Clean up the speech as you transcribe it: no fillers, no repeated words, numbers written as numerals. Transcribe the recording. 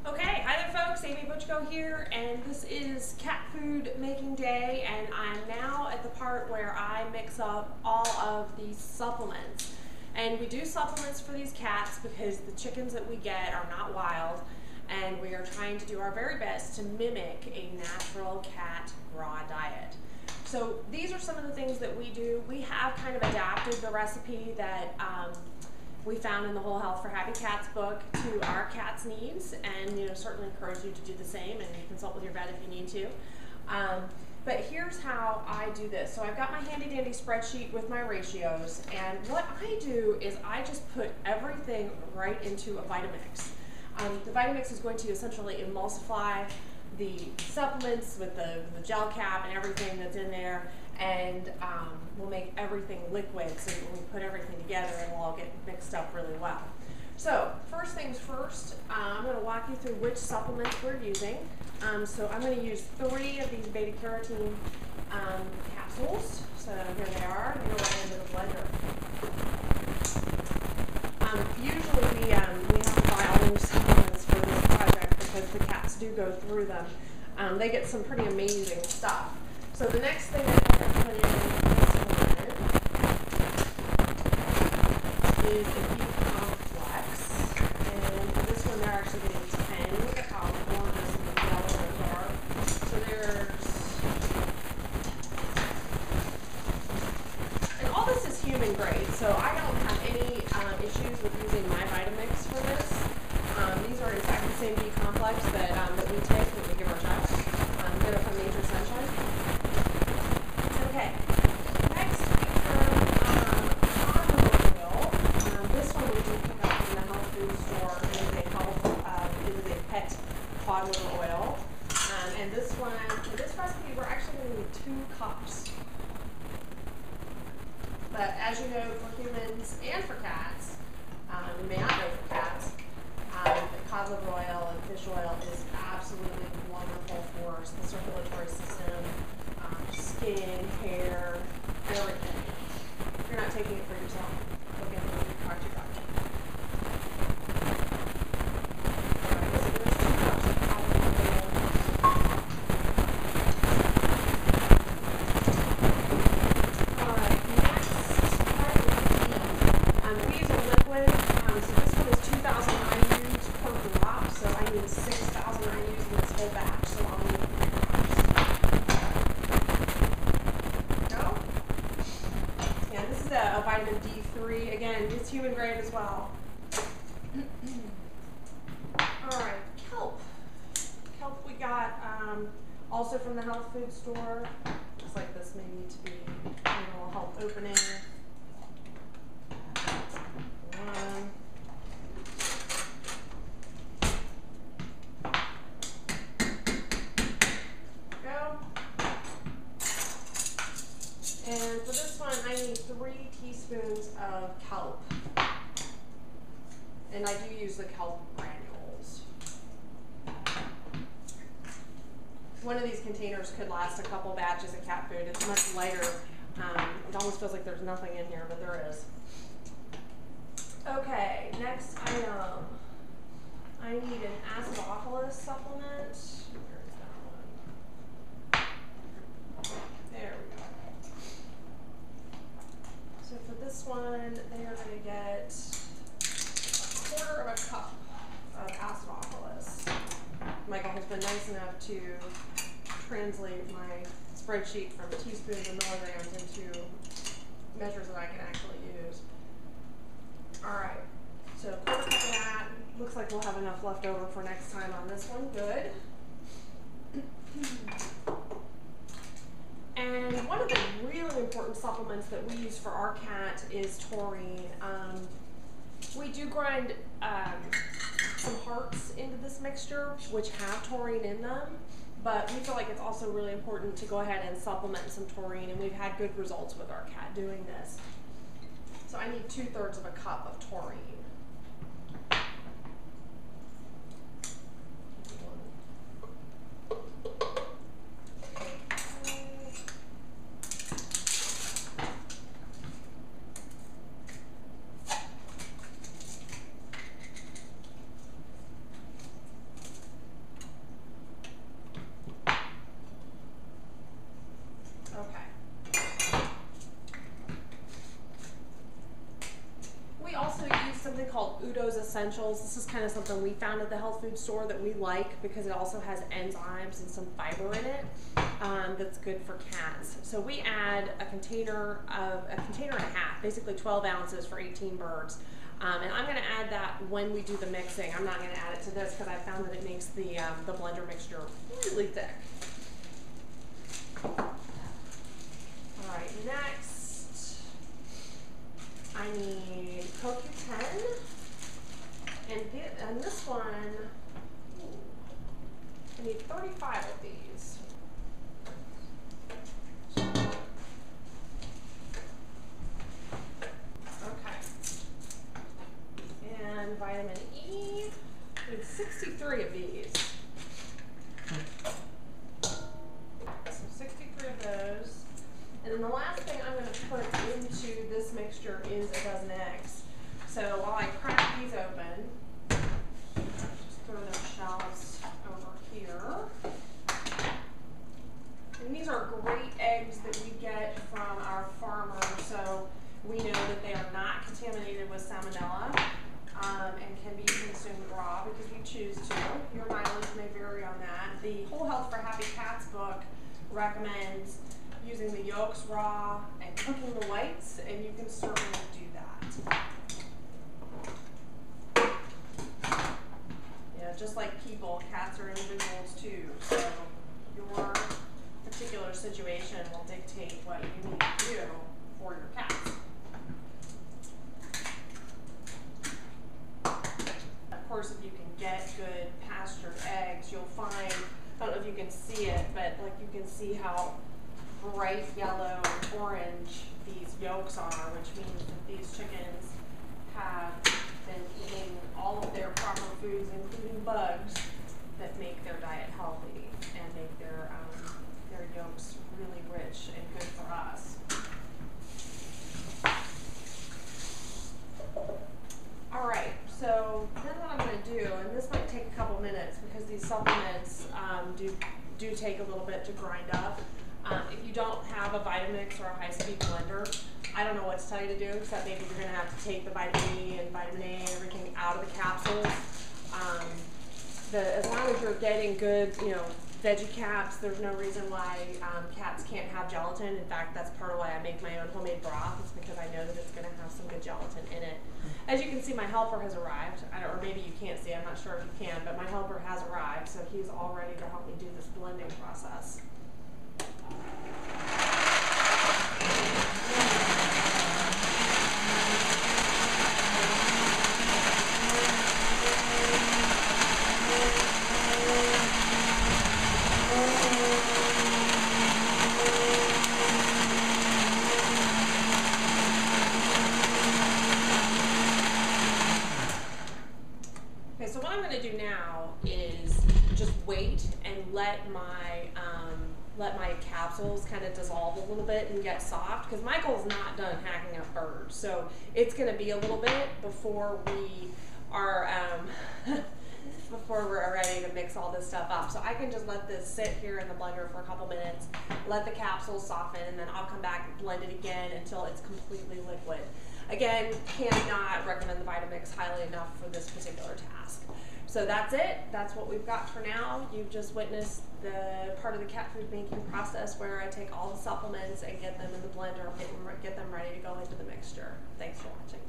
Okay, hi there folks, Amy Butchko here, and this is cat food making day, and I'm now at the part where I mix up all of these supplements. And we do supplements for these cats because the chickens that we get are not wild, and we are trying to do our very best to mimic a natural cat raw diet. So these are some of the things that we do. We have kind of adapted the recipe that we found in the Whole Health for Happy Cats book to our cats' needs, and certainly encourage you to do the same, and you consult with your vet if you need to. But here's how I do this. So I've got my handy dandy spreadsheet with my ratios, and what I do is I just put everything right into a Vitamix. The Vitamix is going to essentially emulsify the supplements with the gel cap and everything that's in there, and we'll make everything liquid, so when we put everything together it'll all get mixed up really well. So first things first, I'm going to walk you through which supplements we're using. So I'm going to use 3 of these beta carotene capsules. So here they are. I'm going to right into the blender. Usually we have to buy all new supplements for this project because the cats do go through them. They get some pretty amazing stuff. So the next thing I think I'm putting in this one is a B complex. And for this one they're actually getting 10. Look at how gorgeous and yellow those are. So and all this is human grade, so I don't have any issues with using my Vitamix for this. These are in fact the same B complex that we take when we give our child. Get it from Nature Sunshine. Okay, next we have cod oil. This one we do pick up from the health food store. It is a pet cod liver oil. And this one, for this recipe, we're actually going to need 2 cups. But as you know, for humans and for cats, you may not know for cats, cod liver oil and fish oil is absolutely wonderful for the circulatory system, skin, hair, everything. If you're not taking it for yourself, look into it and talk to your doctor. Alright, so there's 2 cups of cod liver oil. Alright, next, we use a liquid, so this one is 2,000 IUs per drop, so I need 6,000 IUs in this whole batch, so I'll need 3 cups. Go. Yeah, this is a vitamin D3. Again, it's human grade as well. Alright, kelp. Kelp we got also from the health food store. Looks like this may need to be a little help opening. Go. And for this one, I need 3 teaspoons of kelp. And I do use the kelp granules. One of these containers could last a couple batches of cat food. It's much lighter. It almost feels like there's nothing in here, but there is. Okay, next item. I need an acidophilus supplement. Where's that one? There we go. So for this one, they are going to get 1/4 cup of acidophilus. Michael has been nice enough to translate my spreadsheet from teaspoons and milligrams into measures that I can actually use. Alright, so 1/4 cup of that. Looks like we'll have enough left over for next time on this one. Good. And one of the really important supplements that we use for our cat is taurine. We do grind some hearts into this mixture, which have taurine in them, but we feel like it's also really important to go ahead and supplement some taurine, and we've had good results with our cat doing this. So I need 2/3 of a cup of taurine. essentials. This is kind of something we found at the health food store that we like because it also has enzymes and some fiber in it that's good for cats. So we add a container and a half, basically 12 ounces for 18 birds. And I'm going to add that when we do the mixing. I'm not going to add it to this because I found that it makes the blender mixture really thick. All right, next I need CoQ10, and this one, I need 35 of these. Okay. And vitamin E, I need 63 of these. So 63 of those. And then the last thing I'm going to put into this mixture is a dozen eggs. So while I crack these open, just throw their shells over here. And these are great eggs that we get from our farmer, so we know that they are not contaminated with salmonella and can be consumed raw because we choose to. Your mileage may vary on that. The Whole Health for Happy Cats book recommends using the yolks raw and cooking the whites, and you can certainly do that. Yeah, just like people, cats are individuals too, so your particular situation will dictate what you need to do for your cats. Of course, if you can get good pastured eggs, you'll find, I don't know if you can see it, but like you can see how bright yellow and orange these yolks are, which means that these chickens have been eating all of their proper foods, including bugs, that make their diet healthy and make their yolks really rich and good for us. All right, so then what I'm going to do, and this might take a couple minutes because these supplements do take a little bit to grind up. If you don't have a Vitamix or a high-speed blender, I don't know what to tell you to do, except maybe you're going to have to take the vitamin E and vitamin A and everything out of the capsules. As long as you're getting good, veggie caps, there's no reason why cats can't have gelatin. In fact, that's part of why I make my own homemade broth. It's because I know that it's going to have some good gelatin in it. As you can see, my helper has arrived. Or maybe you can't see, I'm not sure if you can, but my helper has arrived, so he's all ready to help me do this blending process. Okay, so what I'm going to do now is just wait and let my capsules kind of dissolve a little bit and get soft, because Michael's not done hacking up birds, so it's going to be a little bit before we are before we're ready to mix all this stuff up. So I can just let this sit here in the blender for a couple minutes, let the capsules soften, and then I'll come back and blend it again until it's completely liquid. Again, cannot recommend the Vitamix highly enough for this particular task. So that's it. That's what we've got for now. You've just witnessed the part of the cat food making process where I take all the supplements and get them in the blender and get them ready to go into the mixture. Thanks for watching.